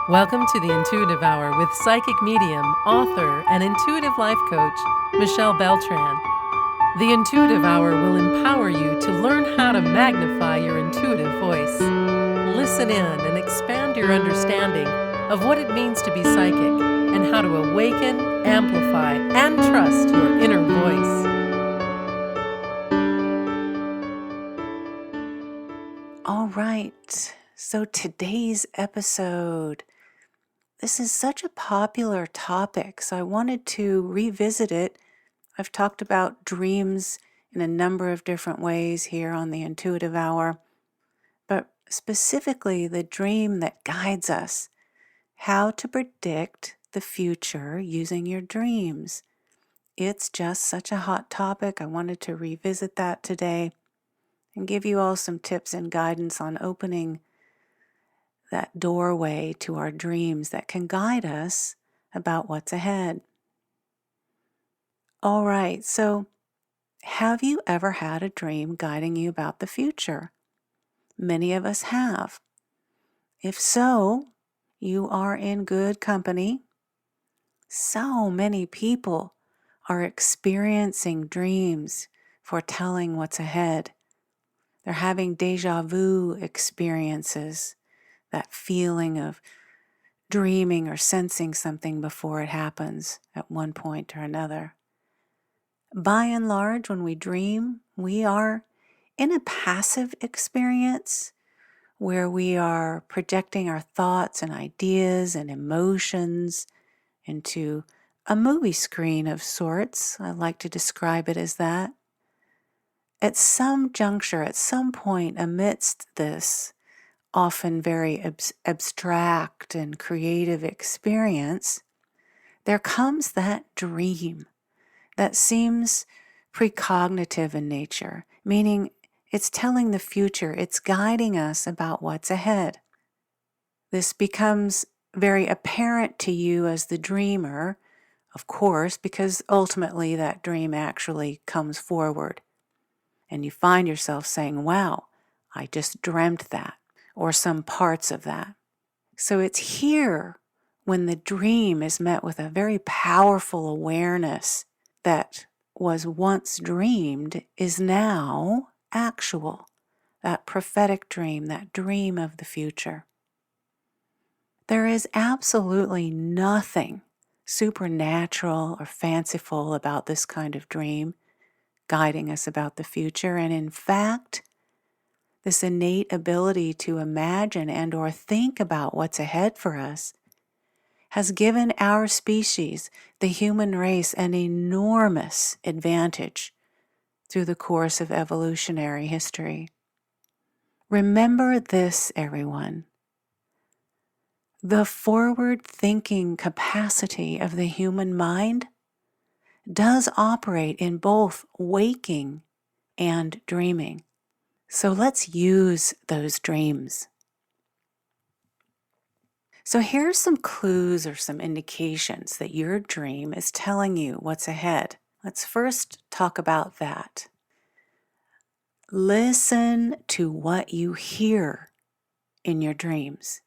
Welcome to the Intuitive Hour with psychic medium, author, and intuitive life coach, Michelle Beltran. The Intuitive Hour will empower you to learn how to magnify your intuitive voice. Listen in and expand your understanding of what it means to be psychic and how to awaken, amplify, and trust your inner voice. All right, so today's episode, this is such a popular topic, so I wanted to revisit it. I've talked about dreams in a number of different ways here on the Intuitive Hour, but specifically the dream that guides us, how to predict the future using your dreams. It's just such a hot topic. I wanted to revisit that today and give you all some tips and guidance on opening that doorway to our dreams that can guide us about what's ahead. All right, so have you ever had a dream guiding you about the future? Many of us have. If so, you are in good company. So many people are experiencing dreams foretelling what's ahead. They're having deja vu experiences, that feeling of dreaming or sensing something before it happens at one point or another. By and large, when we dream, we are in a passive experience where we are projecting our thoughts and ideas and emotions into a movie screen of sorts. I like to describe it as that. At some juncture, at some point amidst this often very abstract and creative experience, there comes that dream that seems precognitive in nature, meaning it's telling the future, it's guiding us about what's ahead. This becomes very apparent to you as the dreamer, of course, because ultimately that dream actually comes forward. And you find yourself saying, wow, I just dreamt that, or some parts of that. So it's here when the dream is met with a very powerful awareness that was once dreamed is now actual. That prophetic dream, that dream of the future. There is absolutely nothing supernatural or fanciful about this kind of dream guiding us about the future. And in fact, this innate ability to imagine and or think about what's ahead for us has given our species, the human race, an enormous advantage through the course of evolutionary history. Remember this, everyone. The forward-thinking capacity of the human mind does operate in both waking and dreaming. So let's use those dreams. So here's some clues or some indications that your dream is telling you what's ahead. Let's first talk about that. Listen to what you hear in your dreams.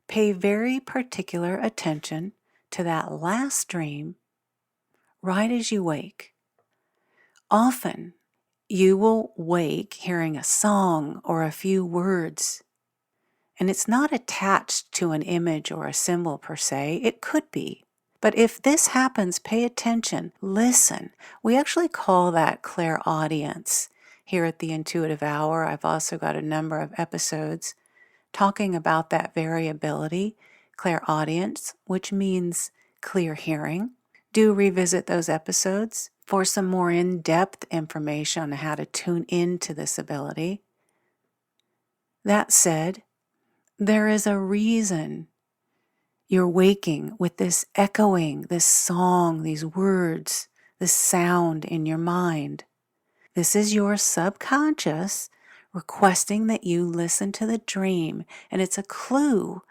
Pay very particular attention to that last dream right as you wake. Often, you will wake hearing a song or a few words, and it's not attached to an image or a symbol per se. It could be. But if this happens, pay attention, listen. We actually call that clairaudience here at the Intuitive Hour. I've also got a number of episodes talking about that variability, clairaudience, which means clear hearing. Do revisit those episodes for some more in-depth information on how to tune into this ability. That said, there is a reason you're waking with this echoing, this song, these words, this sound in your mind. This is your subconscious requesting that you listen to the dream, and it's a clue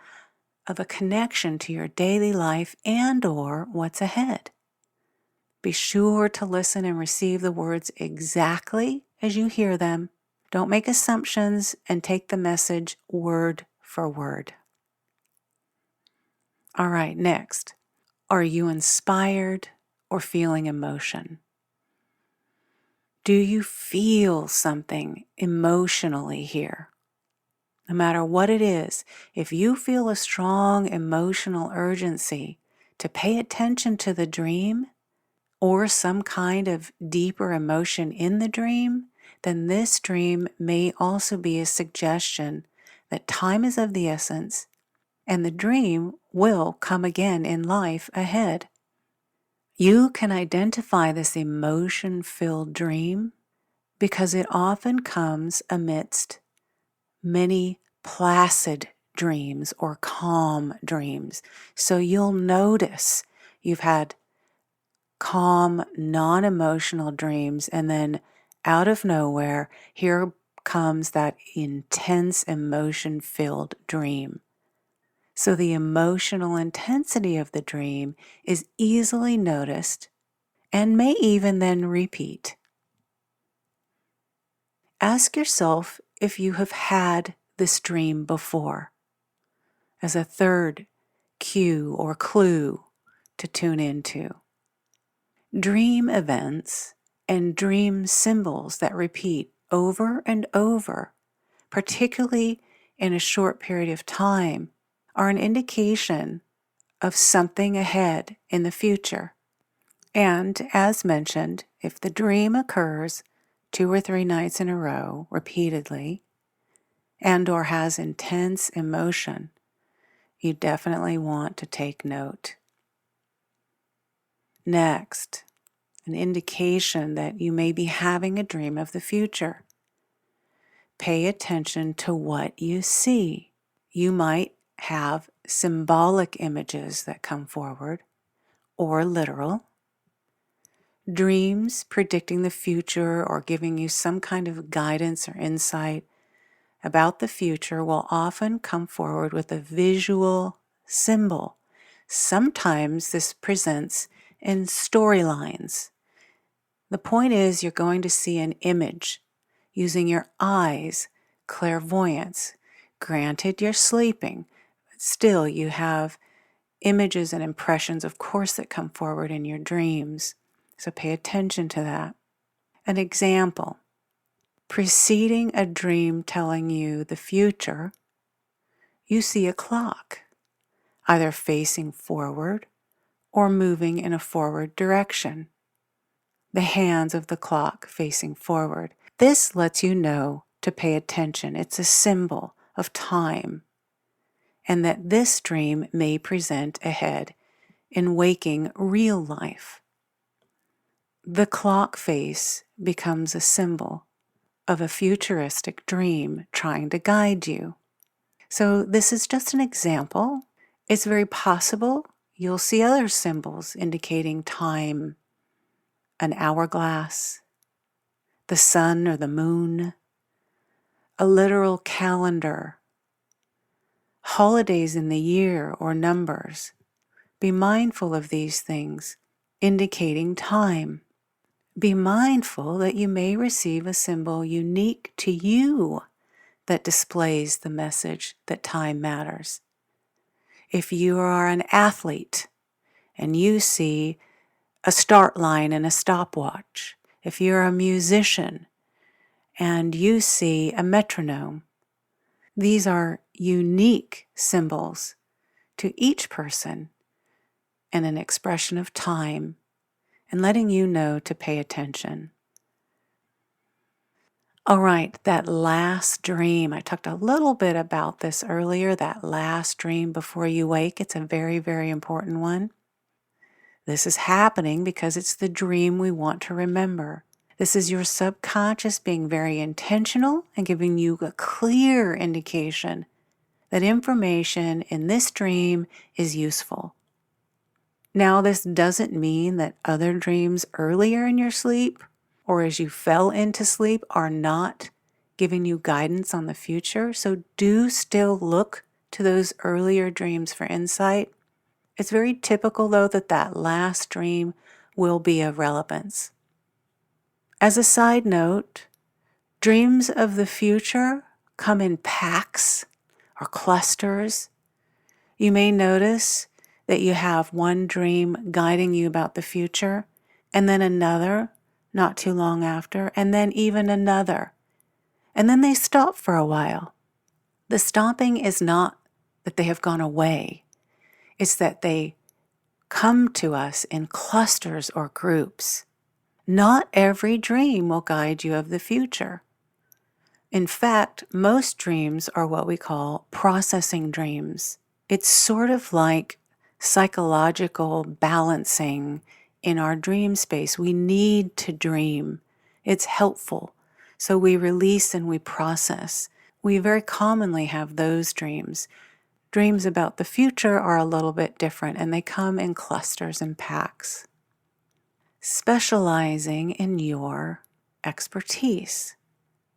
of a connection to your daily life and or what's ahead. Be sure to listen and receive the words exactly as you hear them. Don't make assumptions and take the message word for word. All right, next. Are you inspired or feeling emotion? Do you feel something emotionally here? No matter what it is, if you feel a strong emotional urgency to pay attention to the dream or some kind of deeper emotion in the dream, then this dream may also be a suggestion that time is of the essence and the dream will come again in life ahead. You can identify this emotion-filled dream because it often comes amidst many placid dreams or calm dreams. So you'll notice you've had calm, non-emotional dreams, and then out of nowhere, here comes that intense emotion-filled dream. So the emotional intensity of the dream is easily noticed and may even then repeat. Ask yourself if you have had this dream before as a third cue or clue to tune into. Dream events and dream symbols that repeat over and over, particularly in a short period of time, are an indication of something ahead in the future. And as mentioned, if the dream occurs 2 or 3 nights in a row repeatedly and or has intense emotion, you definitely want to take note. Next, an indication that you may be having a dream of the future. Pay attention to what you see. You might have symbolic images that come forward or literal. Dreams predicting the future or giving you some kind of guidance or insight about the future will often come forward with a visual symbol. Sometimes this presents in storylines. The point is you're going to see an image using your eyes, clairvoyance. Granted, you're sleeping, but still you have images and impressions, of course, that come forward in your dreams. So pay attention to that. An example, preceding a dream telling you the future, you see a clock, either facing forward or moving in a forward direction. The hands of the clock facing forward. This lets you know to pay attention. It's a symbol of time, and that this dream may present ahead in waking real life. The clock face becomes a symbol of a futuristic dream trying to guide you. So this is just an example. It's very possible you'll see other symbols indicating time, an hourglass, the sun or the moon, a literal calendar, holidays in the year or numbers. Be mindful of these things, indicating time. Be mindful that you may receive a symbol unique to you that displays the message that time matters. If you are an athlete and you see a start line and a stopwatch, if you're a musician and you see a metronome, these are unique symbols to each person and an expression of time and letting you know to pay attention. All right, that last dream, I talked a little bit about this earlier, that last dream before you wake. It's a very, very important one. This is happening because it's the dream we want to remember. This is your subconscious being very intentional and giving you a clear indication that information in this dream is useful. Now, this doesn't mean that other dreams earlier in your sleep or as you fell into sleep are not giving you guidance on the future. So do still look to those earlier dreams for insight. It's very typical, though, that last dream will be of relevance. As a side note, dreams of the future come in packs or clusters. You may notice that you have one dream guiding you about the future, and then another not too long after, and then even another. And then they stop for a while. The stopping is not that they have gone away. It's that they come to us in clusters or groups. Not every dream will guide you of the future. In fact, most dreams are what we call processing dreams. It's sort of like psychological balancing in our dream space. We need to dream. It's helpful. So we release and we process. We very commonly have those dreams. Dreams about the future are a little bit different, and they come in clusters and packs. Specializing in your expertise.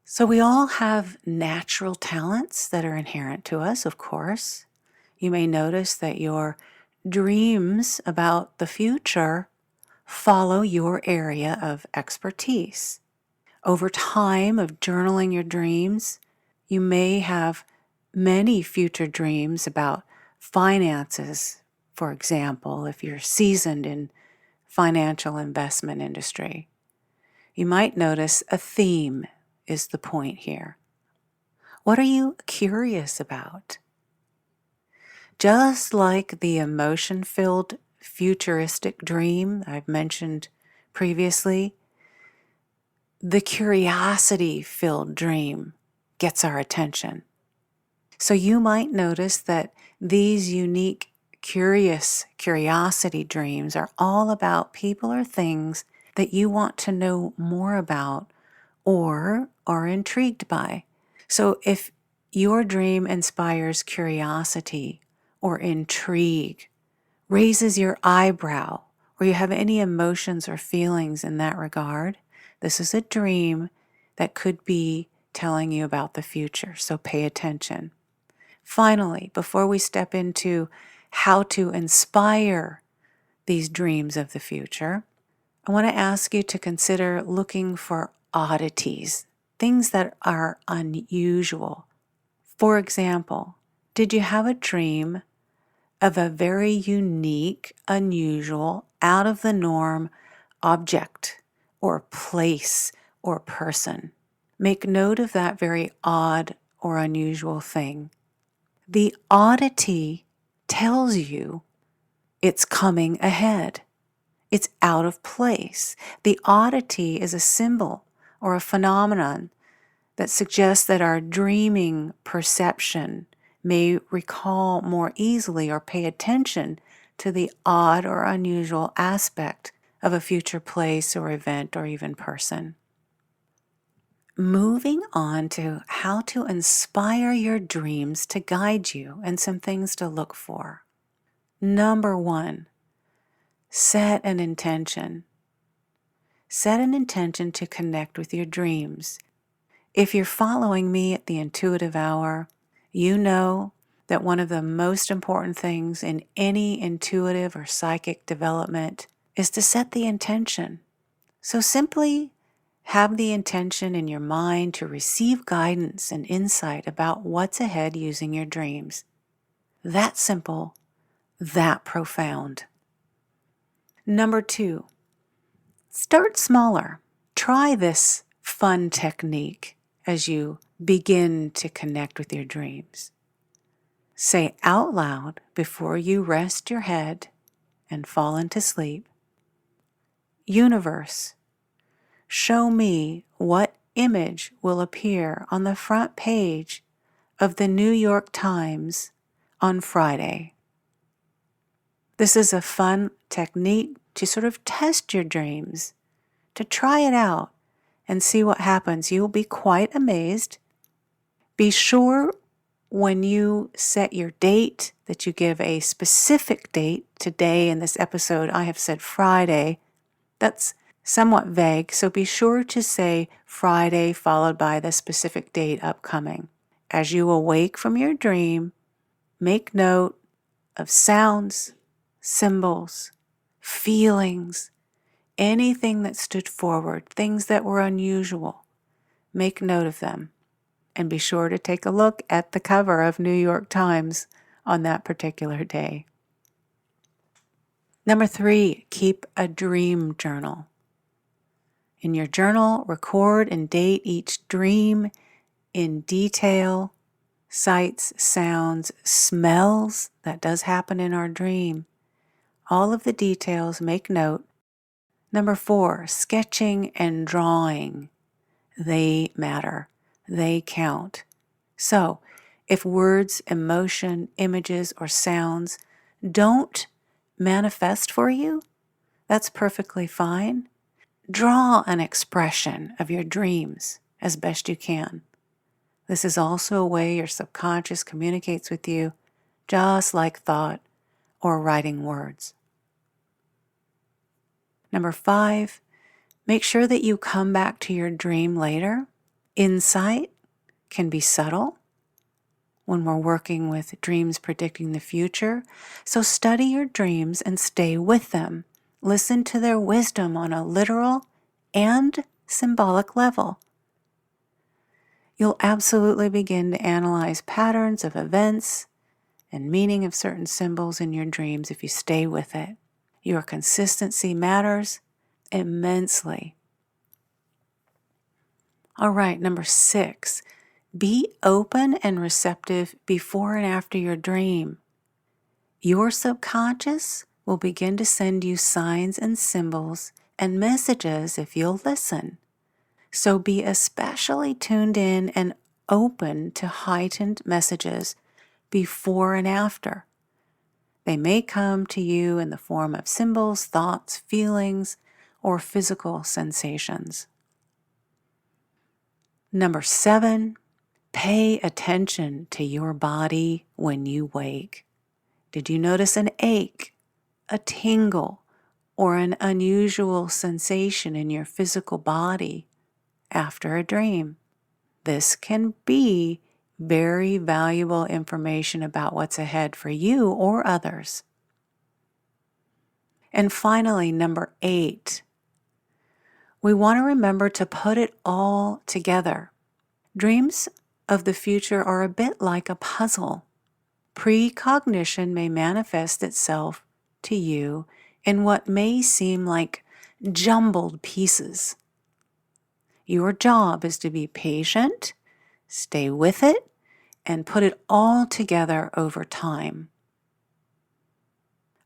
So we all have natural talents that are inherent to us, of course. You may notice that your dreams about the future follow your area of expertise. Over time of journaling your dreams, you may have many future dreams about finances, for example, if you're seasoned in financial investment industry. You might notice a theme is the point here. What are you curious about? Just like the emotion-filled futuristic dream I've mentioned previously, the curiosity-filled dream gets our attention. So you might notice that these unique curiosity dreams are all about people or things that you want to know more about or are intrigued by. So if your dream inspires curiosity or intrigue, raises your eyebrow, or you have any emotions or feelings in that regard, this is a dream that could be telling you about the future, so pay attention. Finally, before we step into how to inspire these dreams of the future, I want to ask you to consider looking for oddities, things that are unusual. For example, did you have a dream of a very unique, unusual, out of the norm object or place or person? Make note of that very odd or unusual thing. The oddity tells you it's coming ahead. It's out of place. The oddity is a symbol or a phenomenon that suggests that our dreaming perception may recall more easily or pay attention to the odd or unusual aspect of a future place or event or even person. Moving on to how to inspire your dreams to guide you and some things to look for. Number 1, set an intention. Set an intention to connect with your dreams. If you're following me at the Intuitive Hour, you know that one of the most important things in any intuitive or psychic development is to set the intention. So simply have the intention in your mind to receive guidance and insight about what's ahead using your dreams. That simple, that profound. Number 2, start smaller. Try this fun technique as you begin to connect with your dreams. Say out loud before you rest your head and fall into sleep, "Universe, show me what image will appear on the front page of the New York Times on Friday." This is a fun technique to sort of test your dreams, to try it out and see what happens. You will be quite amazed. Be sure when you set your date that you give a specific date. Today in this episode, I have said Friday. That's somewhat vague, so be sure to say Friday followed by the specific date upcoming. As you awake from your dream, make note of sounds, symbols, feelings, anything that stood forward, things that were unusual. Make note of them. And be sure to take a look at the cover of New York Times on that particular day. Number 3, keep a dream journal. In your journal, record and date each dream in detail, sights, sounds, smells. That does happen in our dream. All of the details, make note. Number 4, sketching and drawing. They matter. They count. So, if words, emotion, images, or sounds don't manifest for you, that's perfectly fine. Draw an expression of your dreams as best you can. This is also a way your subconscious communicates with you, just like thought or writing words. Number 5, make sure that you come back to your dream later. Insight can be subtle when we're working with dreams predicting the future. So study your dreams and stay with them. Listen to their wisdom on a literal and symbolic level. You'll absolutely begin to analyze patterns of events and meaning of certain symbols in your dreams if you stay with it. Your consistency matters immensely. All right, number 6, be open and receptive before and after your dream. Your subconscious will begin to send you signs and symbols and messages if you'll listen. So be especially tuned in and open to heightened messages before and after. They may come to you in the form of symbols, thoughts, feelings, or physical sensations. Number 7, pay attention to your body when you wake. Did you notice an ache, a tingle, or an unusual sensation in your physical body after a dream? This can be very valuable information about what's ahead for you or others. And finally, number 8, we want to remember to put it all together. Dreams of the future are a bit like a puzzle. Precognition may manifest itself to you in what may seem like jumbled pieces. Your job is to be patient, stay with it, and put it all together over time.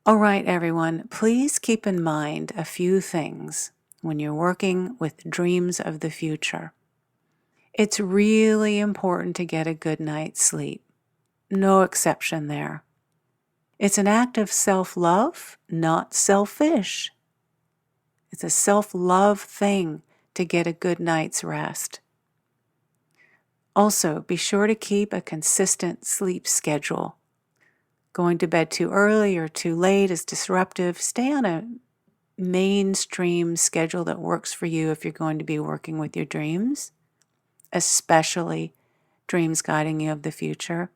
All right, everyone, please keep in mind a few things when you're working with dreams of the future. It's really important to get a good night's sleep. No exception there. It's an act of self-love, not selfish. It's a self-love thing to get a good night's rest. Also, be sure to keep a consistent sleep schedule. Going to bed too early or too late is disruptive. Stay on a mainstream schedule that works for you if you're going to be working with your dreams, especially dreams guiding you of the future.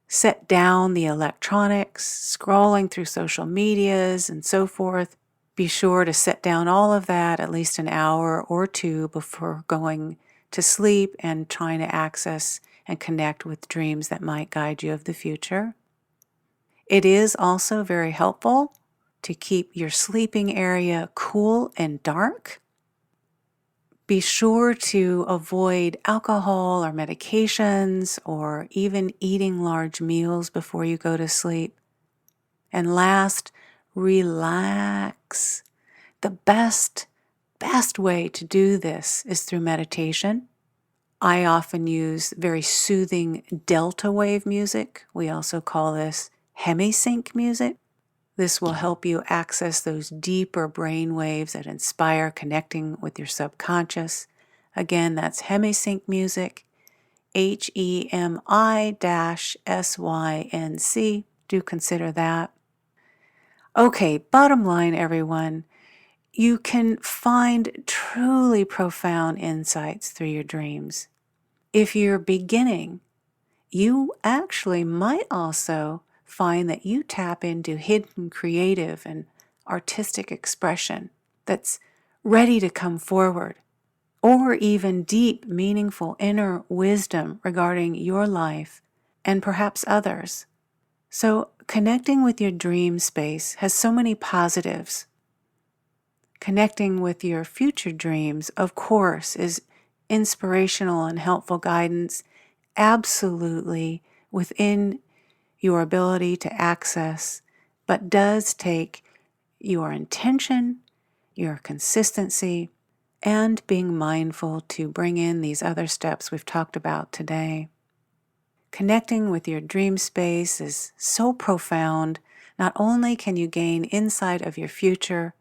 Set down the electronics, scrolling through social medias and so forth. Be sure to set down all of that at least an hour or two before going to sleep and trying to access and connect with dreams that might guide you of the future. It is also very helpful to keep your sleeping area cool and dark. Be sure to avoid alcohol or medications or even eating large meals before you go to sleep. And last, relax. The best way to do this is through meditation. I often use very soothing delta wave music. We also call this hemisync music. This will help you access those deeper brain waves that inspire connecting with your subconscious. Again, that's hemisync music, HEMI-SYNC. Do consider that. Okay, bottom line, everyone, you can find truly profound insights through your dreams. If you're beginning, you actually might also find that you tap into hidden creative and artistic expression that's ready to come forward, or even deep, meaningful inner wisdom regarding your life and perhaps others. So, connecting with your dream space has so many positives. Connecting with your future dreams, of course, is inspirational and helpful guidance, absolutely within your ability to access, but does take your intention, your consistency, and being mindful to bring in these other steps we've talked about today. Connecting with your dream space is so profound. Not only can you gain insight of your future,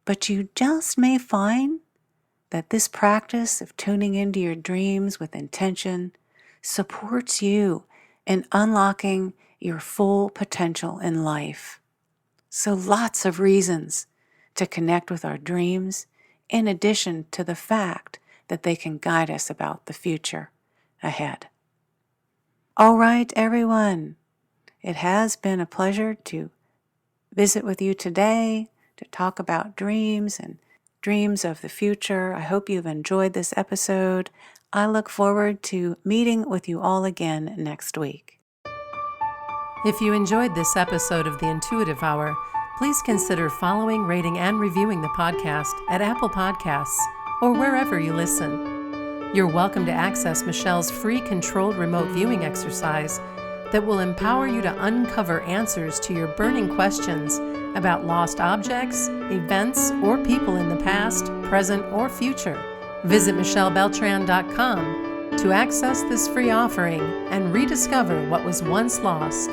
but you just may find that this practice of tuning into your dreams with intention supports you in unlocking your full potential in life. So lots of reasons to connect with our dreams, in addition to the fact that they can guide us about the future ahead. All right, everyone. It has been a pleasure to visit with you today, to talk about dreams and dreams of the future. I hope you've enjoyed this episode. I look forward to meeting with you all again next week. If you enjoyed this episode of the Intuitive Hour, please consider following, rating, and reviewing the podcast at Apple Podcasts or wherever you listen. You're welcome to access Michelle's free controlled remote viewing exercise that will empower you to uncover answers to your burning questions about lost objects, events, or people in the past, present, or future. Visit michellebeltran.com to access this free offering and rediscover what was once lost.